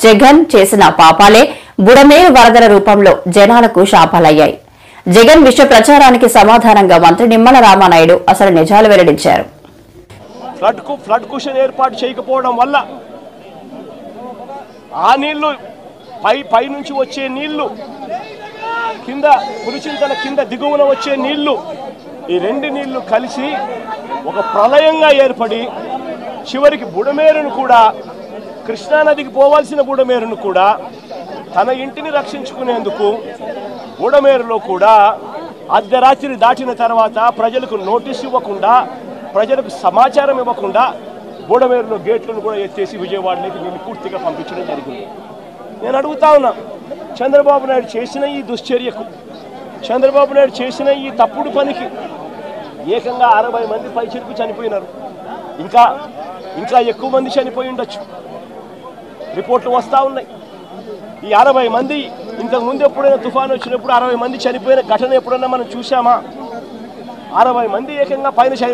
జగన్ చేసిన పాపాలే బుడమేరు వరదల రూపంలో జనాలకు శాపాలయ్యాయి. జగన్ విష ప్రచారానికి సమాధానంగా మంత్రి నిమ్మల రామానాయుడు అసలు నిజాలు వెల్లడించారు. ఫ్లడ్ కుషన్ ఏర్పాటు చేయకపోవడం వల్ల ఆ నీళ్లు పై నుంచి వచ్చే నీళ్లు కింద పులిచింతల కింద దిగువన వచ్చే నీళ్లు ఈ రెండు నీళ్లు కలిసి ఒక ప్రళయంగా ఏర్పడి చివరికి బుడమేరును కూడా కృష్ణానదికి పోవాల్సిన బుడమేరును కూడా తన ఇంటిని రక్షించుకునేందుకు బుడమేరులో కూడా అర్ధరాత్రి దాటిన తర్వాత ప్రజలకు నోటీసు ఇవ్వకుండా ప్రజలకు సమాచారం ఇవ్వకుండా బుడమేరులో గేట్లను కూడా ఎత్తేసి విజయవాడలోకి నేను పూర్తిగా పంపించడం జరిగింది. నేను అడుగుతా ఉన్నా, చంద్రబాబు నాయుడు చేసిన ఈ దుశ్చర్యకు, చంద్రబాబు నాయుడు చేసిన ఈ తప్పుడు పనికి ఏకంగా 60 మంది పైచిలకు చనిపోయినారు. ఇంకా ఎక్కువ మంది చనిపోయి ఉండొచ్చు. రిపోర్ట్లు వస్తూ ఉన్నాయి. ఈ 60 మంది ఇంతకుముందు ఎప్పుడైనా తుఫాను వచ్చినప్పుడు 60 మంది చనిపోయిన ఘటన ఎప్పుడైనా మనం చూసామా? 60 మంది ఏకంగా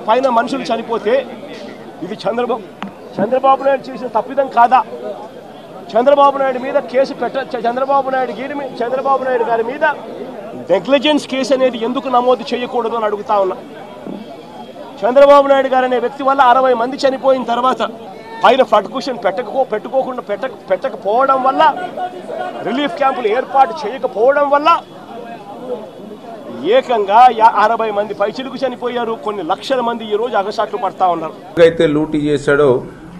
పైన మనుషులు చనిపోతే ఇది చంద్రబాబు నాయుడు చేసిన తప్పిదం కాదా? చంద్రబాబు నాయుడు మీద కేసు చంద్రబాబు నాయుడు గారి మీద నెగ్లిజెన్స్ కేసు అనేది ఎందుకు నమోదు చేయకూడదు అని అడుగుతా ఉన్నా. చంద్రబాబు నాయుడు గారు అనే వ్యక్తి వల్ల 60 మంది చనిపోయిన తర్వాత పైన ఫ్లడ్ కుషన్ పెట్టకపోవడం వల్ల, రిలీఫ్ క్యాంపులు ఏర్పాటు చేయకపోవడం వల్ల ఏకంగా 60 మంది పైచిలుకు చనిపోయారు. కొన్ని లక్షల మంది ఈ రోజు అగసాట్లు పడతా ఉన్నారు. అయితే లూటీ చేశాడో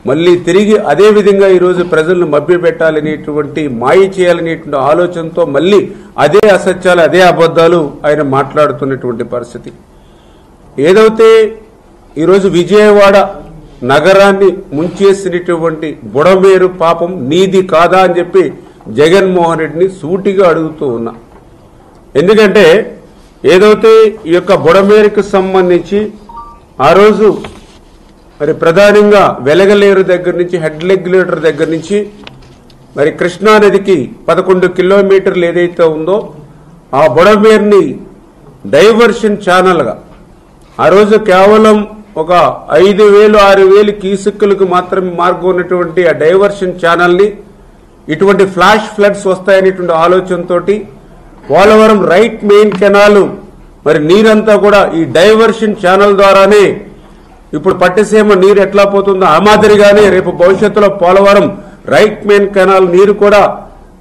మళ్ళీ తిరిగి అదే విధంగా ఈ రోజు ప్రజలను మభ్యపెట్టాలనేటువంటి మాయ చేయాలనేటువంటి ఆలోచనతో మళ్ళీ అదే అసత్యాలు అదే అబద్ధాలు ఆయన మాట్లాడుతున్నటువంటి పరిస్థితి. ఏదైతే ఈరోజు విజయవాడ నగరాన్ని ముంచేసినటువంటి బుడమేరు పాపం నీది కాదా అని చెప్పి జగన్మోహన్ రెడ్డిని సూటిగా అడుగుతూ ఉన్నా. ఎందుకంటే ఏదైతే ఈ యొక్క బుడమేరుకు సంబంధించి ఆ రోజు మరి ప్రధానంగా వెలగలేరు దగ్గర నుంచి హెడ్ రెగ్యులేటర్ దగ్గర నుంచి మరి కృష్ణానదికి 11 కిలోమీటర్లు ఏదైతే ఉందో ఆ బుడమేరుని డైవర్షన్ ఛానల్గా ఆ రోజు కేవలం ఒక 5,000-6,000 క్యూసెక్కులకు మాత్రమే మార్గం ఉన్నటువంటి ఆ డైవర్షన్ ఛానల్ని ఇటువంటి ఫ్లాష్ ఫ్లడ్స్ వస్తాయనేటువంటి ఆలోచనతో పోలవరం రైట్ మెయిన్ కెనాల్ మరి నీరంతా కూడా ఈ డైవర్షన్ ఛానల్ ద్వారానే ఇప్పుడు పట్టిసీమ నీరు ఎట్లా పోతుందో ఆ మాదిరిగానే రేపు భవిష్యత్తులో పోలవరం రైట్ మెయిన్ కెనాల్ నీరు కూడా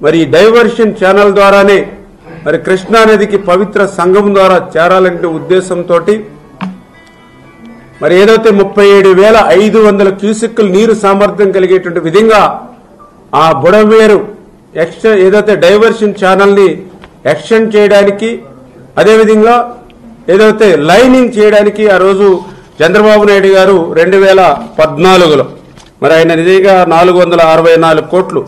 మరి ఈ డైవర్షన్ ఛానల్ ద్వారానే మరి కృష్ణానదికి పవిత్ర సంగమం ద్వారా చేరాలనే ఉద్దేశంతో మరి ఏదైతే 37,500 క్యూసెక్కులు నీరు సామర్థ్యం కలిగేటువంటి విధంగా ఆ బుడమేరు ఏదైతే డైవర్షన్ ఛానల్ ని ఎక్స్టెండ్ చేయడానికి, అదేవిధంగా ఏదైతే లైనింగ్ చేయడానికి ఆ రోజు చంద్రబాబు నాయుడు గారు 2014లో మరి ఆయన నిజంగా 464 కోట్లు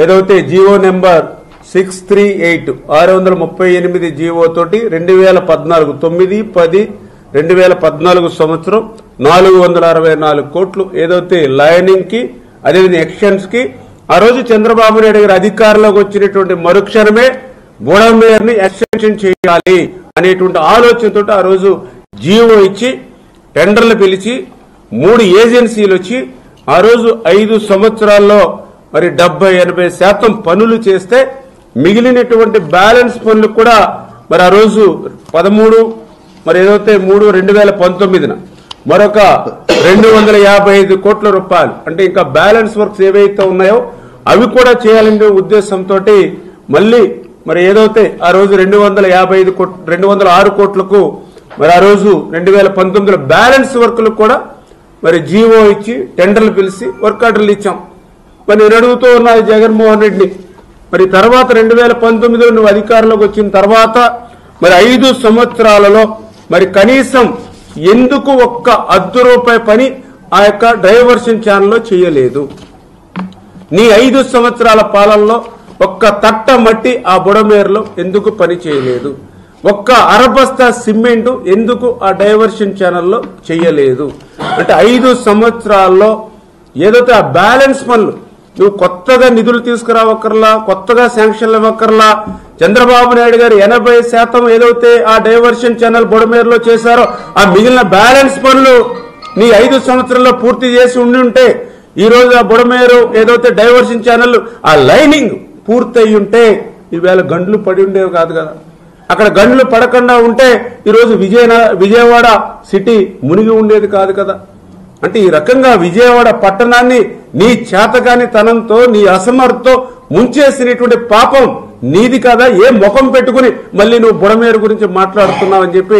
ఏదైతే జీవో నెంబర్ 638 జీవో తోటి 2014 సంవత్సరం 464 కోట్లు ఏదైతే లైనింగ్ కి అదేవిధంగా ఎక్స్టెన్స్ కి ఆ రోజు చంద్రబాబు నాయుడు గారు అధికారంలోకి వచ్చినటువంటి మరుక్షణమే బుడమేరుని ఎక్స్టెన్షన్ చేయాలి అనేటువంటి ఆలోచనతో ఆ రోజు జీవో ఇచ్చి టెండర్లు పిలిచి 3 ఏజెన్సీలు వచ్చి ఆ రోజు 5 సంవత్సరాల్లో మరి 70-80% పనులు చేస్తే మిగిలినటువంటి బ్యాలెన్స్ పనులు కూడా మరి ఆ రోజు 13 మరి ఏదైతే 3/2019 మరొక 255 కోట్ల రూపాయలు అంటే ఇంకా బ్యాలెన్స్ వర్క్స్ ఏవైతే ఉన్నాయో అవి కూడా చేయాలనే ఉద్దేశంతో మళ్ళీ మరి ఏదైతే ఆ రోజు 206 కోట్లకు మరి ఆ రోజు 2019లో బ్యాలెన్స్ వర్క్లు కూడా మరి జీవో ఇచ్చి టెండర్లు పిలిచి వర్క్ ఆర్డర్లు ఇచ్చాం. మరి నేను అడుగుతూ ఉన్నది జగన్మోహన్ రెడ్డి, మరి తర్వాత 2019లో నువ్వు అధికారంలోకి వచ్చిన తర్వాత మరి 5 సంవత్సరాలలో మరి కనీసం ఎందుకు ఒక్క ₹1 పని ఆ యొక్క డైవర్షన్ ఛానల్లో చేయలేదు? నీ 5 సంవత్సరాల పాలనలో ఒక్క తట్ట మట్టి ఆ బుడమేరులో ఎందుకు పని చేయలేదు? ఒక్క అరబస్తా సిమెంట్ ఎందుకు ఆ డైవర్షన్ ఛానల్లో చేయలేదు? అంటే 5 సంవత్సరాల్లో ఏదైతే ఆ బ్యాలెన్స్ పనులు నువ్వు కొత్తగా నిధులు తీసుకురావక్కర్లా, కొత్తగా శాంక్షన్లు ఇవ్వక్కర్లా. చంద్రబాబు నాయుడు గారు 80% ఏదైతే ఆ డైవర్షన్ ఛానల్ బుడమేరులో చేశారో ఆ మిగిలిన బ్యాలెన్స్ పనులు నీ 5 సంవత్సరాల్లో పూర్తి చేసి ఉండి ఉంటే ఈ రోజు ఆ బుడమేరు ఏదైతే డైవర్షన్ ఛానల్ ఆ లైనింగ్ పూర్తయి ఉంటే ఈవేళ గండ్లు పడి ఉండేవి కాదు కదా. అక్కడ గండ్లు పడకుండా ఉంటే ఈరోజు విజయవాడ సిటీ మునిగి ఉండేది కాదు కదా. అంటే ఈ రకంగా విజయవాడ పట్టణాన్ని నీ చేతగాని తనంతో నీ అసమర్థతో ముంచేసినటువంటి పాపం నీది కదా. ఏ ముఖం పెట్టుకుని మళ్ళీ నువ్వు బుడమేరు గురించి మాట్లాడుతున్నావని చెప్పి